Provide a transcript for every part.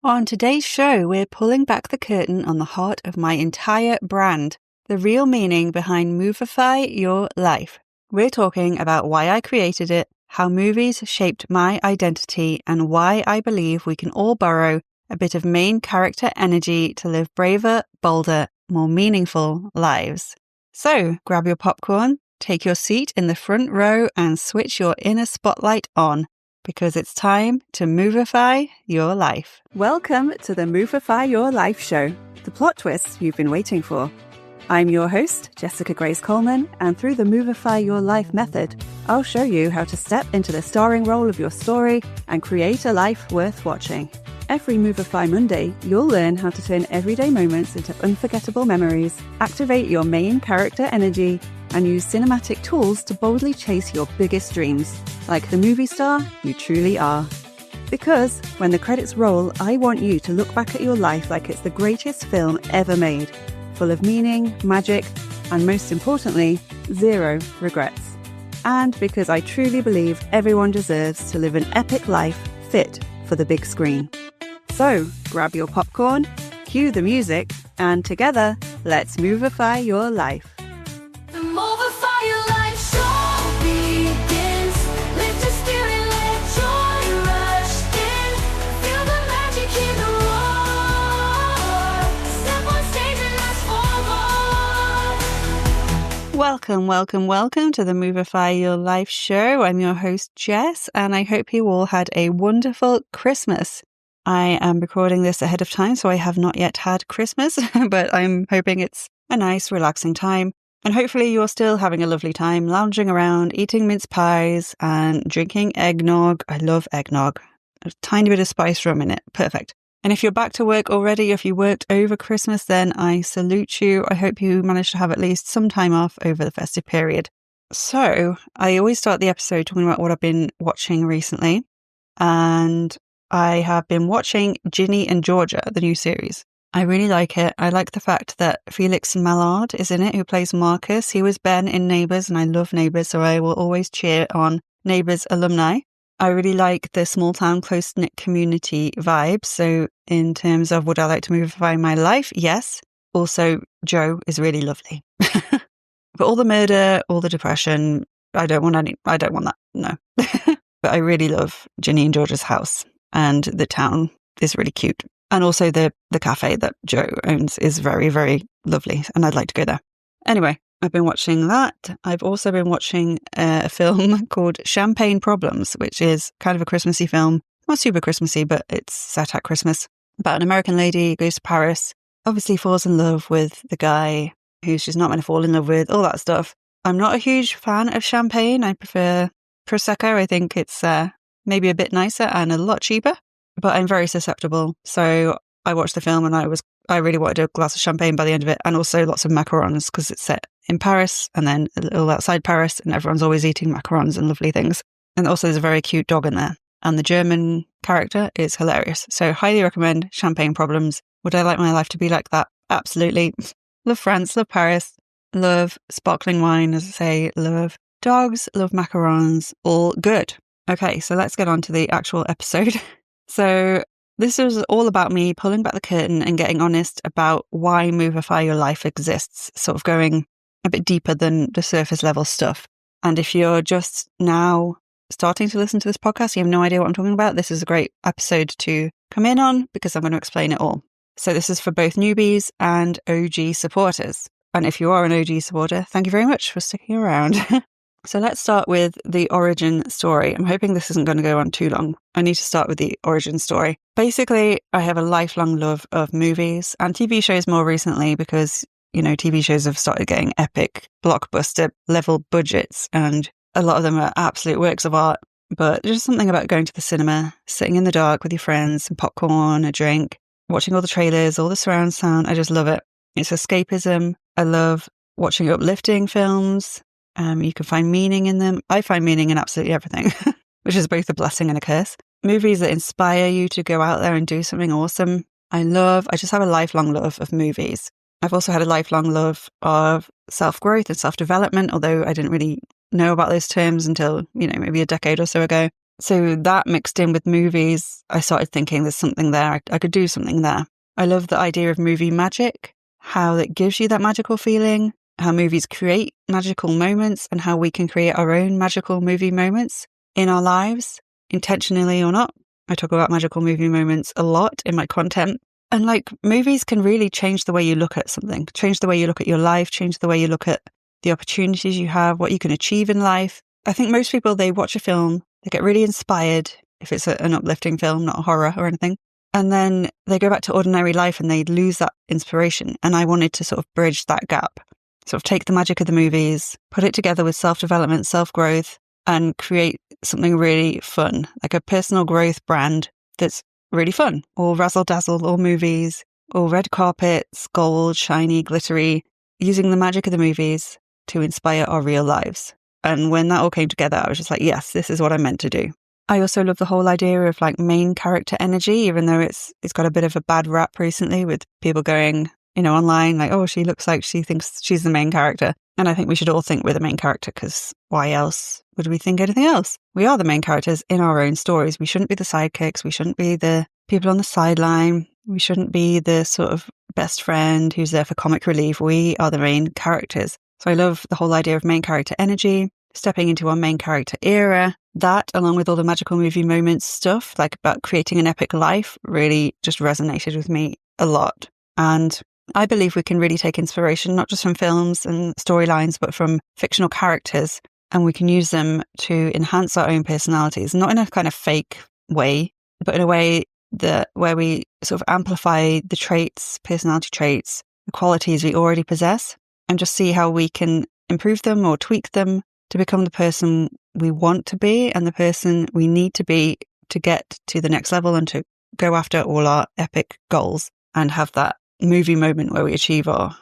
On today's show, we're pulling back the curtain on the heart of my entire brand, the real meaning behind Movify Your Life. We're talking about why I created it, how movies shaped my identity, and why I believe we can all borrow a bit of main character energy to live braver, bolder, more meaningful lives. So, grab your popcorn, take your seat in the front row, and switch your inner spotlight on, because it's time to Movify your life. Welcome to the Movify Your Life show, the plot twist you've been waiting for. I'm your host, Jessica Grace Coleman, and through the Movify Your Life method, I'll show you how to step into the starring role of your story and create a life worth watching. Every Movify Monday, you'll learn how to turn everyday moments into unforgettable memories, activate your main character energy, and use cinematic tools to boldly chase your biggest dreams, like the movie star you truly are. Because when the credits roll, I want you to look back at your life like it's the greatest film ever made, full of meaning, magic, and most importantly, zero regrets. And because I truly believe everyone deserves to live an epic life fit for the big screen. So, grab your popcorn, cue the music, and together, let's Movify your life. The Movify Your Life show begins. Lift your spirit, let joy rush in. Feel the magic in the roar. Step on stage and let's forward. Welcome to the Movify Your Life show. I'm your host, Jess, and I hope you all had a wonderful Christmas. I am recording this ahead of time, so I have not yet had Christmas, but I'm hoping it's a nice, relaxing time. And hopefully you're still having a lovely time lounging around, eating mince pies and drinking eggnog. I love eggnog. A tiny bit of spice rum in it. Perfect. And if you're back to work already, if you worked over Christmas, then I salute you. I hope you managed to have at least some time off over the festive period. So I always start the episode talking about what I've been watching recently. And I have been watching Ginny and Georgia, the new series. I really like it. I like the fact that Felix Mallard is in it, who plays Marcus. He was Ben in Neighbours, and I love Neighbours, so I will always cheer on Neighbours alumni. I really like the small town, close-knit community vibes. So in terms of would I like to Movify my life? Yes. Also, Joe is really lovely. But all the murder, all the depression, I don't want that. No. But I really love Ginny and Georgia's house, and the town is really cute. And also the cafe that Joe owns is very, very lovely, and I'd like to go there. Anyway, I've been watching that. I've also been watching a film called Champagne Problems, which is kind of a Christmassy film. Not super Christmassy, but it's set at Christmas. About an American lady who goes to Paris, obviously falls in love with the guy who she's not meant to fall in love with, all that stuff. I'm not a huge fan of champagne. I prefer Prosecco. I think it's maybe a bit nicer and a lot cheaper. But I'm very susceptible. So I watched the film and I really wanted a glass of champagne by the end of it, and also lots of macarons because it's set in Paris and then a little outside Paris, and everyone's always eating macarons and lovely things. And also there's a very cute dog in there. And the German character is hilarious. So highly recommend Champagne Problems. Would I like my life to be like that? Absolutely. Love France, love Paris, love sparkling wine, as I say, love dogs, love macarons, all good. Okay, so let's get on to the actual episode. So this is all about me pulling back the curtain and getting honest about why Movify Your Life exists, sort of going a bit deeper than the surface level stuff. And if you're just now starting to listen to this podcast, you have no idea what I'm talking about, this is a great episode to come in on because I'm going to explain it all. So this is for both newbies and OG supporters. And if you are an OG supporter, thank you very much for sticking around. So let's start with the origin story. I'm hoping this isn't going to go on too long. I need to start with the origin story. Basically, I have a lifelong love of movies and TV shows more recently because, you know, TV shows have started getting epic blockbuster level budgets and a lot of them are absolute works of art. But there's just something about going to the cinema, sitting in the dark with your friends, some popcorn, a drink, watching all the trailers, all the surround sound. I just love it. It's escapism. I love watching uplifting films. You can find meaning in them. I find meaning in absolutely everything, which is both a blessing and a curse. Movies that inspire you to go out there and do something awesome. I just have a lifelong love of movies. I've also had a lifelong love of self-growth and self-development, although I didn't really know about those terms until, maybe a decade or so ago. So that mixed in with movies, I started thinking there's something there. I could do something there. I love the idea of movie magic, how it gives you that magical feeling, how movies create magical moments, and how we can create our own magical movie moments in our lives, intentionally or not. I talk about magical movie moments a lot in my content. And like, movies can really change the way you look at something, change the way you look at your life, change the way you look at the opportunities you have, what you can achieve in life. I think most people, they watch a film, they get really inspired, if it's an uplifting film, not a horror or anything, and then they go back to ordinary life and they lose that inspiration. And I wanted to sort of bridge that gap, sort of take the magic of the movies, put it together with self-development, self-growth, and create something really fun, like a personal growth brand that's really fun, all razzle-dazzle, all movies, all red carpets, gold, shiny, glittery, using the magic of the movies to inspire our real lives. And when that all came together, I was just like, yes, this is what I'm meant to do. I also love the whole idea of like main character energy, even though it's got a bit of a bad rap recently with people going, online, like, oh, she looks like she thinks she's the main character. And I think we should all think we're the main character, because why else would we think anything else? We are the main characters in our own stories. We shouldn't be the sidekicks. We shouldn't be the people on the sideline. We shouldn't be the sort of best friend who's there for comic relief. We are the main characters. So I love the whole idea of main character energy, stepping into our main character era. That, along with all the magical movie moments stuff, like about creating an epic life, really just resonated with me a lot. And I believe we can really take inspiration, not just from films and storylines, but from fictional characters. And we can use them to enhance our own personalities, not in a kind of fake way, but in a way where we sort of amplify the traits, personality traits, the qualities we already possess, and just see how we can improve them or tweak them to become the person we want to be and the person we need to be to get to the next level and to go after all our epic goals and have that movie moment where we achieve our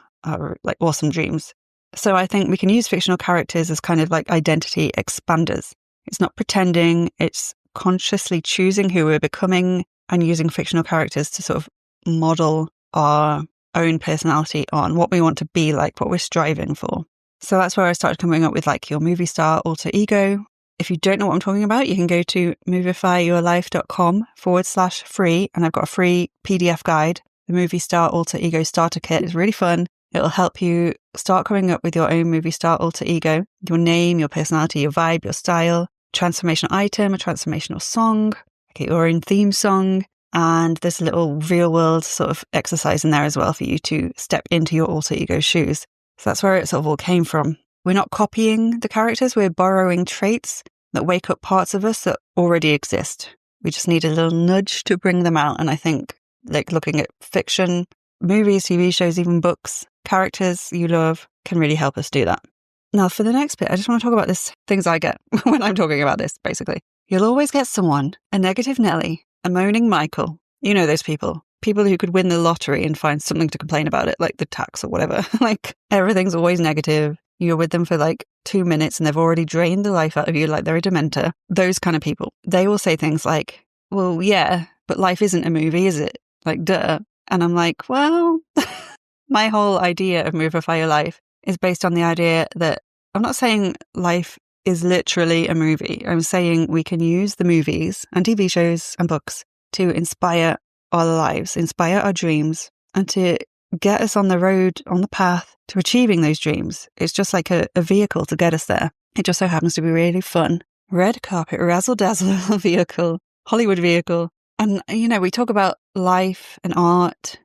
like awesome dreams. So I think we can use fictional characters as kind of like identity expanders. It's not pretending, it's consciously choosing who we're becoming and using fictional characters to sort of model our own personality on what we want to be like, what we're striving for. So that's where I started coming up with like your movie star alter ego. If you don't know what I'm talking about, you can go to movifyyourlife.com/free, and I've got a free PDF guide. The Movie Star Alter Ego Starter Kit is really fun. It'll help you start coming up with your own movie star alter ego, your name, your personality, your vibe, your style, transformational item, a transformational song, okay, your own theme song. And there's a little real world sort of exercise in there as well for you to step into your alter ego shoes. So that's where it sort of all came from. We're not copying the characters, we're borrowing traits that wake up parts of us that already exist. We just need a little nudge to bring them out. And I think like looking at fiction, movies, TV shows, even books, characters you love can really help us do that. Now for the next bit, I just want to talk about this things I get when I'm talking about this, basically. You'll always get someone, a negative Nelly, a moaning Michael. You know those people who could win the lottery and find something to complain about it, like the tax or whatever. Like everything's always negative. You're with them for like 2 minutes and they've already drained the life out of you like they're a dementor. Those kind of people. They will say things like, well, yeah, but life isn't a movie, is it? Like, duh. And I'm like, well, my whole idea of Movify Your Life is based on the idea that I'm not saying life is literally a movie. I'm saying we can use the movies and TV shows and books to inspire our lives, inspire our dreams, and to get us on the road, on the path to achieving those dreams. It's just like a vehicle to get us there. It just so happens to be really fun. Red carpet, razzle-dazzle vehicle, Hollywood vehicle. And, we talk about life and art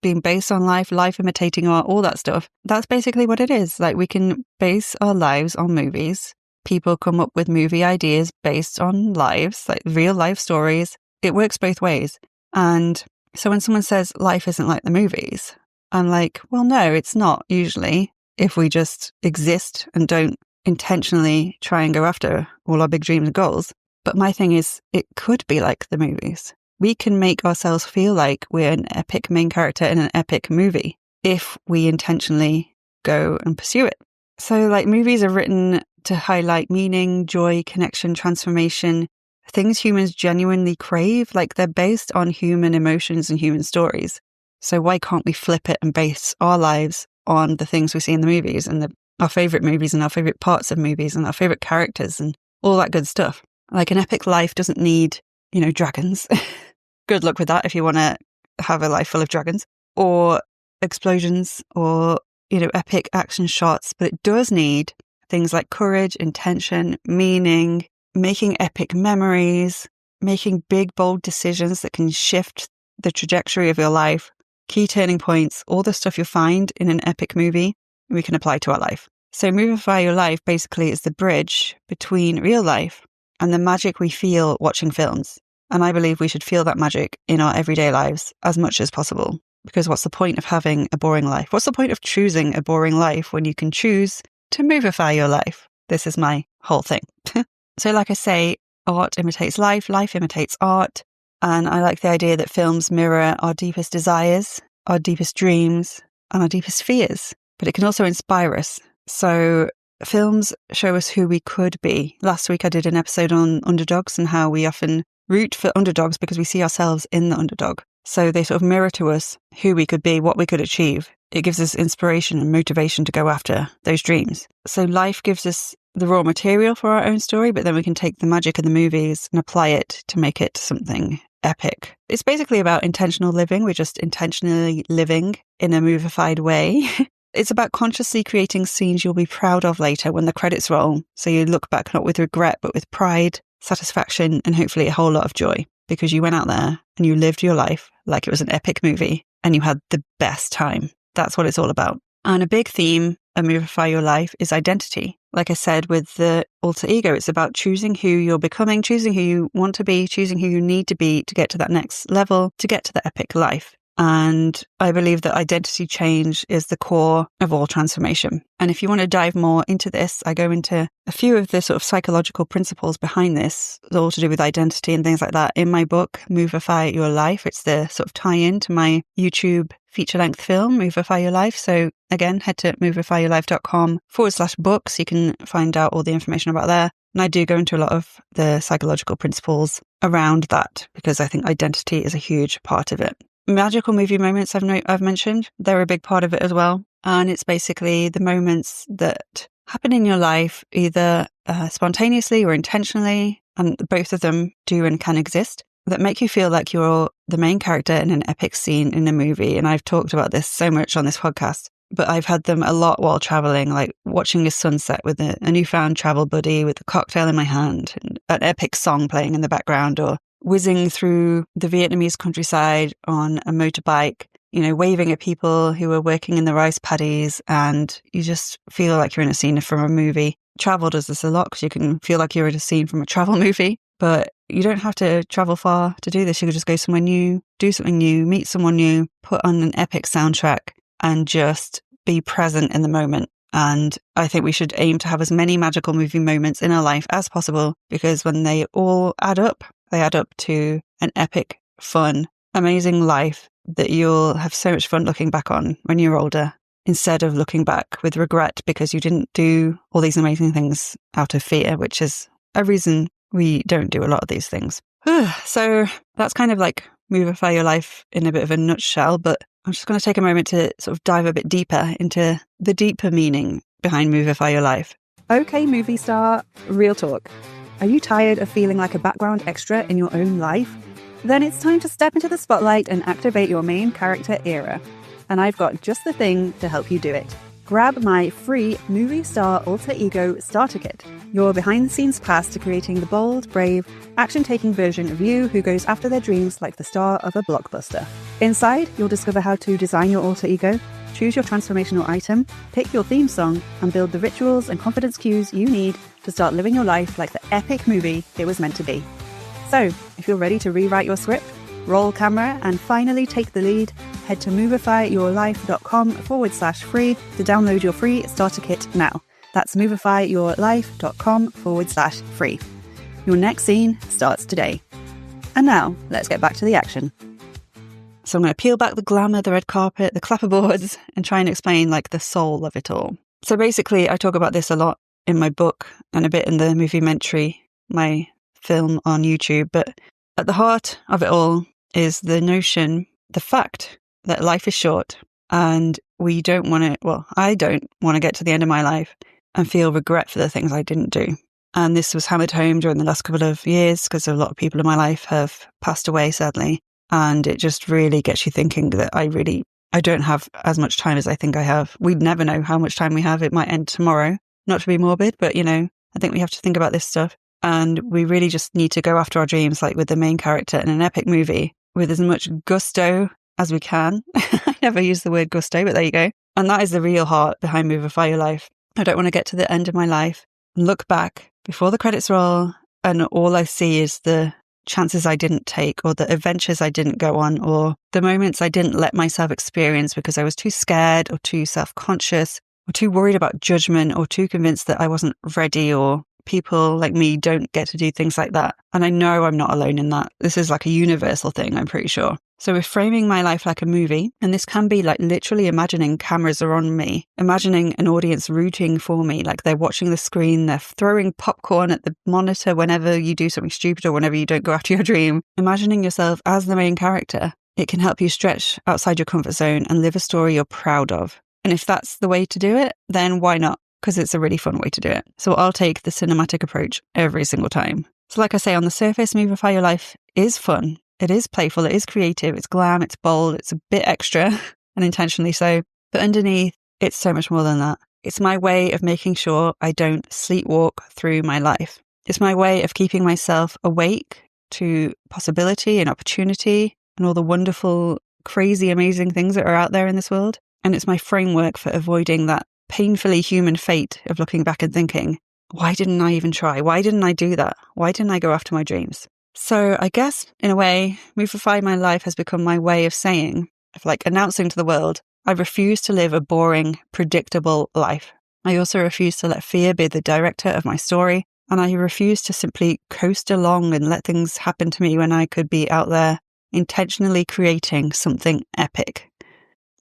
being based on life imitating art, all that stuff. That's basically what it is. Like we can base our lives on movies. People come up with movie ideas based on lives, like real life stories. It works both ways. And so when someone says life isn't like the movies, I'm like, well, no, it's not usually, if we just exist and don't intentionally try and go after all our big dreams and goals. But my thing is, it could be like the movies. We can make ourselves feel like we're an epic main character in an epic movie if we intentionally go and pursue it. So like movies are written to highlight meaning, joy, connection, transformation, things humans genuinely crave. Like they're based on human emotions and human stories. So why can't we flip it and base our lives on the things we see in the movies and our favorite movies and our favorite parts of movies and our favorite characters and all that good stuff. Like an epic life doesn't need, dragons. Good luck with that if you want to have a life full of dragons or explosions or, epic action shots. But it does need things like courage, intention, meaning, making epic memories, making big, bold decisions that can shift the trajectory of your life, key turning points, all the stuff you'll find in an epic movie, we can apply to our life. So Movify Your Life basically is the bridge between real life and the magic we feel watching films. And I believe we should feel that magic in our everyday lives as much as possible. Because what's the point of having a boring life? What's the point of choosing a boring life when you can choose to Movify your life? This is my whole thing. So like I say, art imitates life, life imitates art. And I like the idea that films mirror our deepest desires, our deepest dreams, and our deepest fears. But it can also inspire us. So films show us who we could be. Last week I did an episode on underdogs and how we often root for underdogs because we see ourselves in the underdog. So they sort of mirror to us who we could be, what we could achieve. It gives us inspiration and motivation to go after those dreams. So life gives us the raw material for our own story, but then we can take the magic of the movies and apply it to make it something epic. It's basically about intentional living. We're just intentionally living in a movified way. It's about consciously creating scenes you'll be proud of later when the credits roll. So you look back not with regret, but with pride, satisfaction, and hopefully a whole lot of joy because you went out there and you lived your life like it was an epic movie and you had the best time. That's what it's all about. And a big theme of Movify Your Life is identity. Like I said, with the alter ego, it's about choosing who you're becoming, choosing who you want to be, choosing who you need to be to get to that next level, to get to the epic life. And I believe that identity change is the core of all transformation. And if you want to dive more into this, I go into a few of the sort of psychological principles behind this, all to do with identity and things like that, in my book, Movify Your Life. It's the sort of tie-in to my YouTube feature-length film, Movify Your Life. So again, head to movifyyourlife.com/books. You can find out all the information about there. And I do go into a lot of the psychological principles around that because I think identity is a huge part of it. Magical movie moments I've mentioned, they're a big part of it as well. And it's basically the moments that happen in your life, either spontaneously or intentionally, and both of them do and can exist, that make you feel like you're the main character in an epic scene in a movie. And I've talked about this so much on this podcast, but I've had them a lot while traveling, like watching a sunset with a newfound travel buddy with a cocktail in my hand and an epic song playing in the background, or whizzing through the Vietnamese countryside on a motorbike, waving at people who are working in the rice paddies, and you just feel like you're in a scene from a movie. Travel does this a lot because you can feel like you're in a scene from a travel movie, but you don't have to travel far to do this. You could just go somewhere new, do something new, meet someone new, put on an epic soundtrack and just be present in the moment. And I think we should aim to have as many magical movie moments in our life as possible, because when they all add up, they add up to an epic, fun, amazing life that you'll have so much fun looking back on when you're older, instead of looking back with regret because you didn't do all these amazing things out of fear, which is a reason we don't do a lot of these things. So that's kind of like Movify Your Life in a bit of a nutshell, but I'm just going to take a moment to sort of dive a bit deeper into the deeper meaning behind Movify Your Life. Okay, movie star, real talk. Are you tired of feeling like a background extra in your own life? Then it's time to step into the spotlight and activate your main character era. And I've got just the thing to help you do it. Grab my free Movie Star Alter Ego Starter Kit, your behind-the-scenes pass to creating the bold, brave, action-taking version of you who goes after their dreams like the star of a blockbuster. Inside, you'll discover how to design your alter ego, choose your transformational item, pick your theme song, and build the rituals and confidence cues you need to start living your life like the epic movie it was meant to be. So, if you're ready to rewrite your script, roll camera, and finally take the lead, head to movifyyourlife.com/free to download your free starter kit now. That's movifyyourlife.com/free. Your next scene starts today. And now, let's get back to the action. So I'm going to peel back the glamour, the red carpet, the clapperboards, and try and explain like the soul of it all. So basically, I talk about this a lot in my book and a bit in the Moviementary, my film on YouTube. But at the heart of it all is the notion, the fact that life is short and I don't want to get to the end of my life and feel regret for the things I didn't do. And this was hammered home during the last couple of years because a lot of people in my life have passed away, sadly. And it just really gets you thinking that I don't have as much time as I think I have. We'd never know how much time we have. It might end tomorrow. Not to be morbid, but I think we have to think about this stuff. And we really just need to go after our dreams, like with the main character in an epic movie, with as much gusto as we can. I never use the word gusto, but there you go. And that is the real heart behind Movify Your Life. I don't want to get to the end of my life and look back before the credits roll and all I see is the chances I didn't take, or the adventures I didn't go on, or the moments I didn't let myself experience because I was too scared or too self-conscious or too worried about judgment or too convinced that I wasn't ready, or people like me don't get to do things like that. And I know I'm not alone in that. This is like a universal thing, I'm pretty sure. So we're framing my life like a movie, and this can be like literally imagining cameras are on me, imagining an audience rooting for me, like they're watching the screen, they're throwing popcorn at the monitor whenever you do something stupid or whenever you don't go after your dream. Imagining yourself as the main character, it can help you stretch outside your comfort zone and live a story you're proud of. And if that's the way to do it, then why not? Because it's a really fun way to do it. So I'll take the cinematic approach every single time. So like I say, on the surface, Movify Your Life is fun. It is playful, it is creative, it's glam, it's bold, it's a bit extra, and intentionally so. But underneath, it's so much more than that. It's my way of making sure I don't sleepwalk through my life. It's my way of keeping myself awake to possibility and opportunity and all the wonderful, crazy, amazing things that are out there in this world. And it's my framework for avoiding that painfully human fate of looking back and thinking, why didn't I even try? Why didn't I do that? Why didn't I go after my dreams? So I guess, in a way, Movify My Life has become my way of saying, of like announcing to the world, I refuse to live a boring, predictable life. I also refuse to let fear be the director of my story, and I refuse to simply coast along and let things happen to me when I could be out there intentionally creating something epic.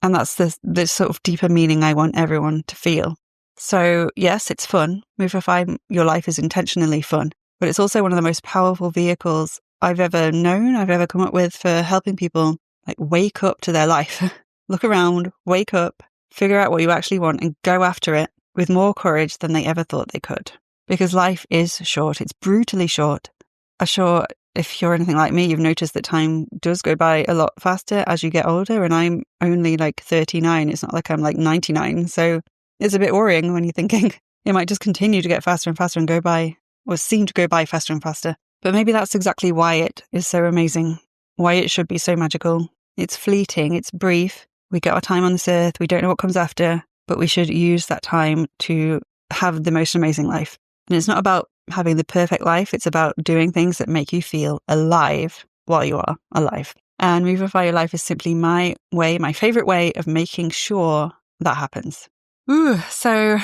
And that's the sort of deeper meaning I want everyone to feel. So yes, it's fun. Movify Your Life is intentionally fun. But it's also one of the most powerful vehicles I've ever known, I've ever come up with for helping people like wake up to their life. Look around, wake up, figure out what you actually want and go after it with more courage than they ever thought they could. Because life is short. It's brutally short. I'm sure if you're anything like me, you've noticed that time does go by a lot faster as you get older. And I'm only like 39. It's not like I'm like 99. So it's a bit worrying when you're thinking it might just continue to get faster and faster and go by, or seem to go by faster and faster. But maybe that's exactly why it is so amazing, why it should be so magical. It's fleeting, it's brief. We get our time on this earth, we don't know what comes after, but we should use that time to have the most amazing life. And it's not about having the perfect life, it's about doing things that make you feel alive while you are alive. And Movify Your Life is simply my way, my favorite way of making sure that happens. So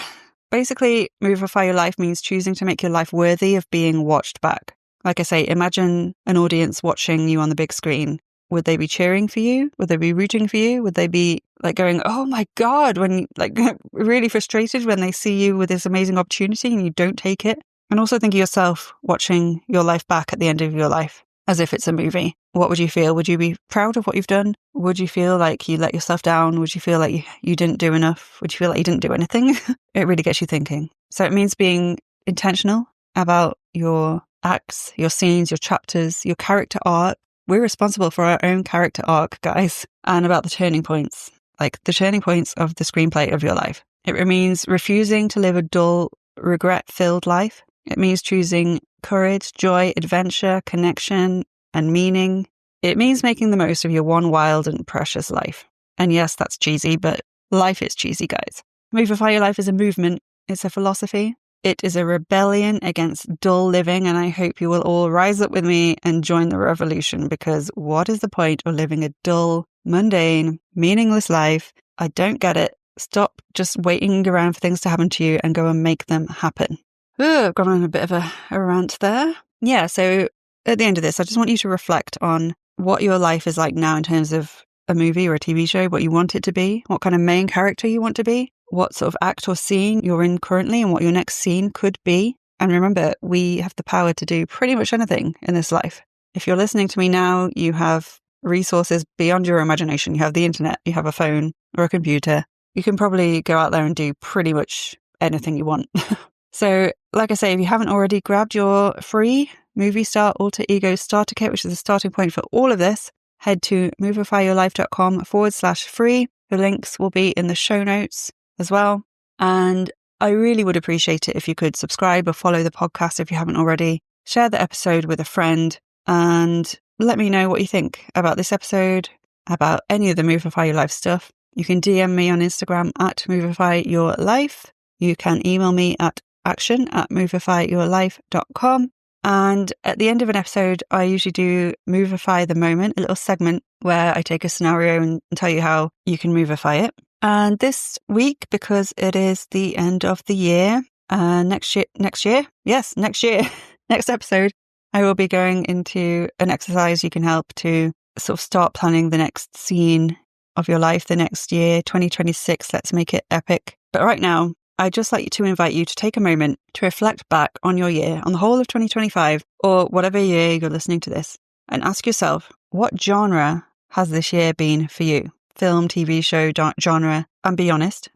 basically, Movify Your Life means choosing to make your life worthy of being watched back. Like I say, imagine an audience watching you on the big screen. Would they be cheering for you? Would they be rooting for you? Would they be like going, oh my God, when like really frustrated when they see you with this amazing opportunity and you don't take it? And also think of yourself watching your life back at the end of your life as if it's a movie. What would you feel? Would you be proud of what you've done? Would you feel like you let yourself down? Would you feel like you didn't do enough? Would you feel like you didn't do anything? It really gets you thinking. So it means being intentional about your acts, your scenes, your chapters, your character arc. We're responsible for our own character arc, guys, and about the turning points, like the turning points of the screenplay of your life. It means refusing to live a dull, regret-filled life. It means choosing courage, joy, adventure, connection, and meaning. It means making the most of your one wild and precious life. And yes, that's cheesy, but life is cheesy, guys. Movify Your Life is a movement. It's a philosophy. It is a rebellion against dull living, and I hope you will all rise up with me and join the revolution, because what is the point of living a dull, mundane, meaningless life? I don't get it. Stop just waiting around for things to happen to you and go and make them happen. I've gone on a bit of a rant there. Yeah, so at the end of this, I just want you to reflect on what your life is like now in terms of a movie or a TV show, what you want it to be, what kind of main character you want to be, what sort of act or scene you're in currently, and what your next scene could be. And remember, we have the power to do pretty much anything in this life. If you're listening to me now, you have resources beyond your imagination. You have the internet, you have a phone or a computer. You can probably go out there and do pretty much anything you want. So like I say, if you haven't already grabbed your free Movie Star Alter Ego Starter Kit, which is the starting point for all of this, head to movifyyourlife.com/free. The links will be in the show notes as well. And I really would appreciate it if you could subscribe or follow the podcast if you haven't already. Share the episode with a friend and let me know what you think about this episode, about any of the Movify Your Life stuff. You can DM me on Instagram at movifyyourlife. You can email me at action@movifyyourlife.com. And at the end of an episode, I usually do Movify the Moment, a little segment where I take a scenario and tell you how you can Movify it. And this week, because it is the end of the year, next episode, I will be going into an exercise you can help to sort of start planning the next scene of your life, the next year, 2026. Let's make it epic. But right now, I'd just like to invite you to take a moment to reflect back on your year, on the whole of 2025, or whatever year you're listening to this, and ask yourself, what genre has this year been for you? Film, TV show, genre, and be honest.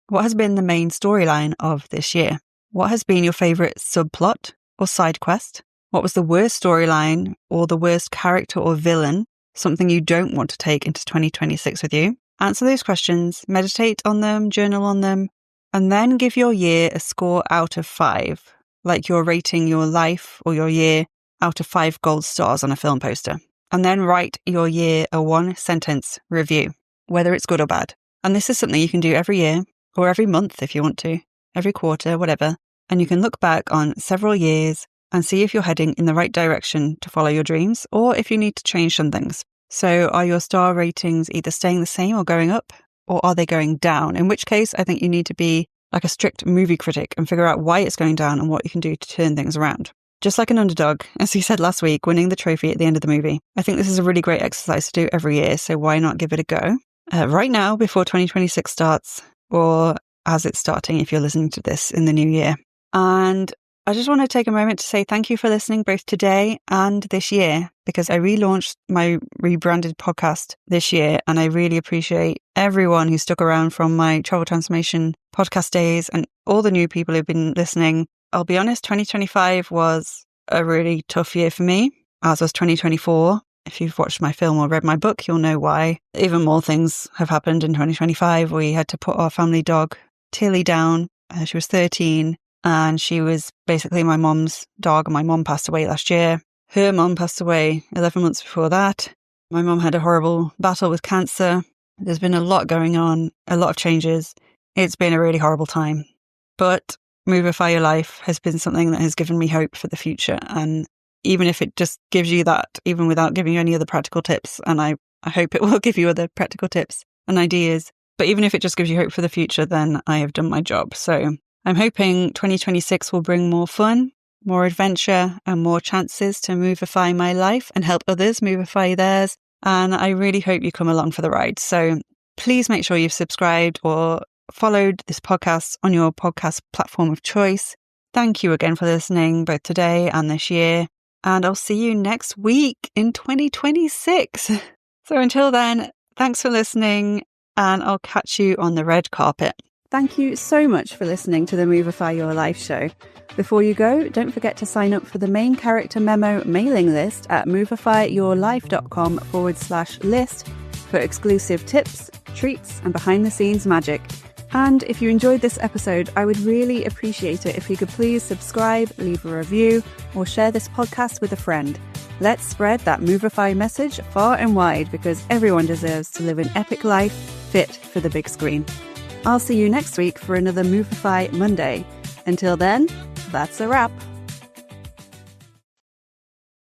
What has been the main storyline of this year? What has been your favourite subplot or side quest? What was the worst storyline or the worst character or villain, something you don't want to take into 2026 with you? Answer those questions, meditate on them, journal on them, and then give your year a score out of 5, like you're rating your life or your year out of 5 gold stars on a film poster. And then write your year a 1-sentence review, whether it's good or bad. And this is something you can do every year or every month if you want to, every quarter, whatever. And you can look back on several years and see if you're heading in the right direction to follow your dreams or if you need to change some things. So are your star ratings either staying the same or going up? Or are they going down? In which case, I think you need to be like a strict movie critic and figure out why it's going down and what you can do to turn things around. Just like an underdog, as he said last week, winning the trophy at the end of the movie. I think this is a really great exercise to do every year, so why not give it a go? Right now, before 2026 starts, or as it's starting if you're listening to this in the new year. And I just want to take a moment to say thank you for listening both today and this year, because I relaunched my rebranded podcast this year, and I really appreciate everyone who stuck around from my travel transformation podcast days and all the new people who've been listening. I'll be honest, 2025 was a really tough year for me, as was 2024. If you've watched my film or read my book, you'll know why. Even more things have happened in 2025. We had to put our family dog, Tilly, down. She was 13. And she was basically my mom's dog. My mom passed away last year. Her mom passed away 11 months before that. My mom had a horrible battle with cancer. There's been a lot going on, a lot of changes. It's been a really horrible time. But Movify Your Life has been something that has given me hope for the future. And even if it just gives you that, even without giving you any other practical tips, and I hope it will give you other practical tips and ideas, but even if it just gives you hope for the future, then I have done my job. So I'm hoping 2026 will bring more fun, more adventure, and more chances to Movify my life and help others Movify theirs. And I really hope you come along for the ride. So please make sure you've subscribed or followed this podcast on your podcast platform of choice. Thank you again for listening, both today and this year. And I'll see you next week in 2026. So until then, thanks for listening, and I'll catch you on the red carpet. Thank you so much for listening to the Movify Your Life show. Before you go, don't forget to sign up for the main character memo mailing list at movifyyourlife.com/list for exclusive tips, treats, and behind the scenes magic. And if you enjoyed this episode, I would really appreciate it if you could please subscribe, leave a review, or share this podcast with a friend. Let's spread that Movify message far and wide, because everyone deserves to live an epic life fit for the big screen. I'll see you next week for another Movify Monday. Until then, that's a wrap.